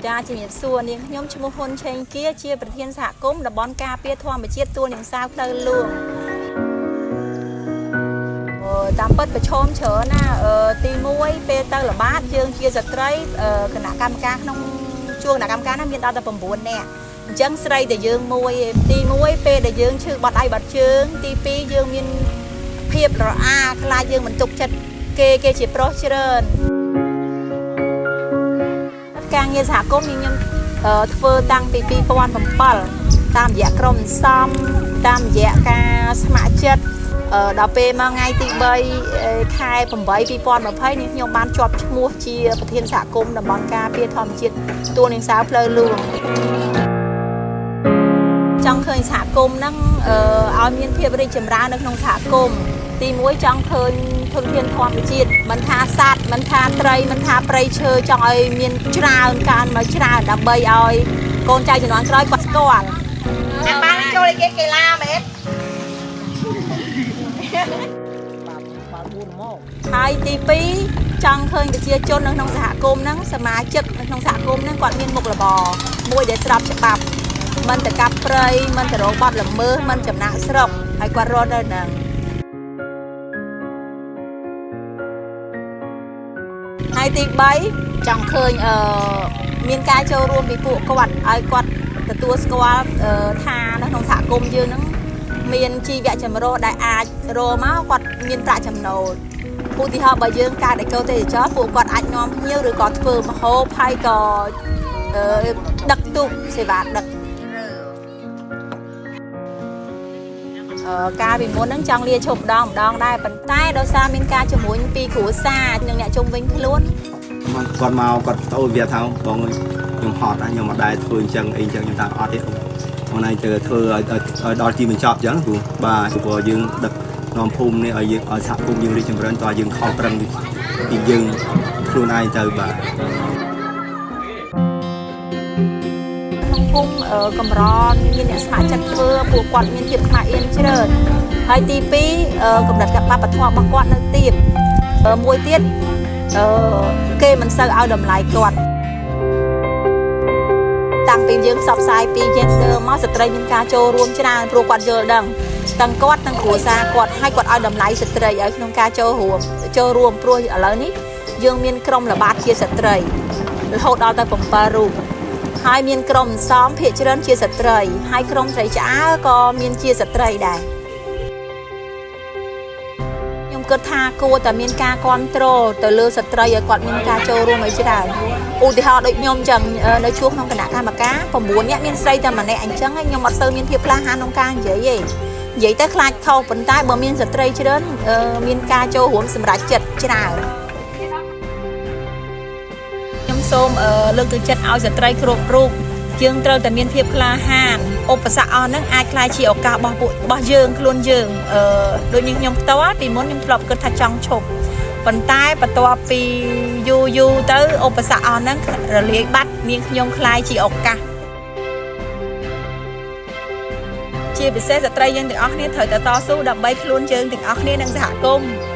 ចាជំរាបសួរនាងខ្ញុំឈ្មោះហ៊ុនឆេងគាជាប្រធានសហគមន៍តំបន់ការពារធម្មជាតិទួលនាងសាវផ្លូវលួងតាមពិតប្រឈមច្រើនណាទី1ពេលទៅល្បាតយើងជាស្ត្រីគណៈកម្មការក្នុងជួរគណៈកម្មការនោះមានដល់តែ9នាក់អញ្ចឹងស្រីតែយើងមួយទី1ពេលដែលយើងឈឺបាត់ដៃបាត់ជើងទី2យើងមានភាពរអាខ្លាចយើងមិនទុកចិត្តគេជាប្រុសច្រើនការងារសហគមន៍ខ្ញុំធ្វើតាំងពី2007តាមរយៈក្រុមសំតាមរយៈការស្ម័គ្រចិត្តដល់ពេលមកថ្ងៃទី3ខែ8 2020នេះខ្ញុំបានជាប់ឈ្មោះជាប្រធានសហគមន៍តំបន់ការពារធម្មជាតិទួលនាងសាវផ្លូវលួងចង់ឃើញសហគមន៍ហ្នឹងឲ្យមានភាពរីកចម្រើននៅក្នុងសហគមន៍ទី1ចង់ឃើញធនធានធម្មជាតិមិនថាសត្វមិនថាត្រីមិនថាព្រៃឈើចង់ឲ្យមានច្រើនកើនមកច្រើនដើម្បីឲ្យកូនចៅជំនាន់ក្រោយគាត់ស្គាល់អាបានចូលលេខកីឡាមែនហើយទី2ចង់ឃើញប្រជាជននៅក្នុងសហគមន៍ហ្នឹងសមាជិកនៅក្នុងសហគមន៍ហ្នឹងគាត់មានមុខរបរមួយដែលស្របច្បាប់មិនទៅកាប់ព្រៃមិនទៅរកបទល្មើសមិនចំណាក់ស្រុកហើយគាត់រត់នៅហ្នឹងហើយទី3ចង់ឃើញមានការចូលរួមពីពួកគាត់ឲ្យគាត់ទទួលស្គាល់ថានៅក្នុងសហគមន៍យើងហ្នឹងមានជីវៈចម្រុះដែលអាចរកមកគាត់មានប្រាក់ចំណូលឧទាហរណ៍បើយើងកើតអេកូទេសចរពួកគាត់អាចនាំភ្ញៀវឬក៏ធ្វើម្ហូបហើយក៏ដឹកទូកសេវាដឹកការពីមុនហ្នឹងចង់លាឈប់ម្ដងដែរប៉ុន្តែដោយសារមានការជំរុញពីគ្រួសារនិងអ្នកជុំវិញខ្លួនគាត់មកគាត់ទៅវាថាបងខ្ញុំហត់ណាខ្ញុំមកដែរធ្វើអញ្ចឹងអីអញ្ចឹងខ្ញុំថាអត់ទេអូនឯងទៅធ្វើឲ្យដល់ទីបញ្ចប់អញ្ចឹងព្រោះបាទព្រោះយើងដឹកនាំភូមិនេះឲ្យយើងឲ្យសហគមន៍យើងរីកចម្រើនតើយើងខំប្រឹងពីយើងខ្លួនឯងទៅបាទភូមិកម្រមានអ្នកស្ម័គ្រចិត្តធ្វើពួកគាត់មានភាពខ្មាស់អៀនច្រើនហើយទី2កម្រិតកបបធម៌របស់គាត់នៅទៀតមួយទៀតគេមិនសូវឲ្យតម្លៃគាត់តាំងពីយើងផ្សព្វផ្សាយពី gender មកស្ត្រីមានការចូលរួមច្រើនព្រោះគាត់យល់ដឹងទាំងគាត់ទាំងគ្រួសារគាត់ឲ្យគាត់ឲ្យតម្លៃស្ត្រីឲ្យក្នុងការចូលរួមព្រោះឥឡូវនេះយើងមានក្រុមល្បាតជាស្ត្រីរហូតដល់ទៅ7រូបហើយមានក្រុមសំភាគច្រើនជាស្ត្រីហើយក្រុមត្រីឆ្អើក៏មានជាស្ត្រីដែរខ្ញុំគិតថាគួរតែមានការគ្រប់គ្រងទៅលើស្ត្រីឲ្យគាត់មានការចូលរួមឲ្យច្រើនឧទាហរណ៍ដូចខ្ញុំចឹងនៅជួរក្នុងគណៈកម្មការ9នាក់មានស្រីតែម្នាក់អញ្ចឹងខ្ញុំអត់សូវមានភាពក្លាហានក្នុងការនិយាយទេនិយាយទៅខ្លាចខុសប៉ុន្តែបើមានស្ត្រីច្រើនមានការចូលរួមសម្រាប់ចិត្តច្រើនសូមលើកទឹកចិត្តឲ្យស្ត្រីគ្រប់រូបយើងត្រូវតែមានភាពក្លាហានឧបសគ្គអស់ហ្នឹងអាចក្លាយជាឱកាសរបស់យើងខ្លួនយើងដូចនេះខ្ញុំផ្ទាល់ពីមុនខ្ញុំធ្លាប់គិតថាចង់ឈប់ប៉ុន្តែបន្ទាប់ពីយូរទៅឧបសគ្គអស់ហ្នឹងរលាយបាត់នាងខ្ញុំក្លាយជាឱកាសជាពិសេសស្ត្រីយើងទាំងអស់គ្នាត្រូវតែតស៊ូដើម្បីខ្លួនយើងទាំងអស់គ្នានិងសហគមន៍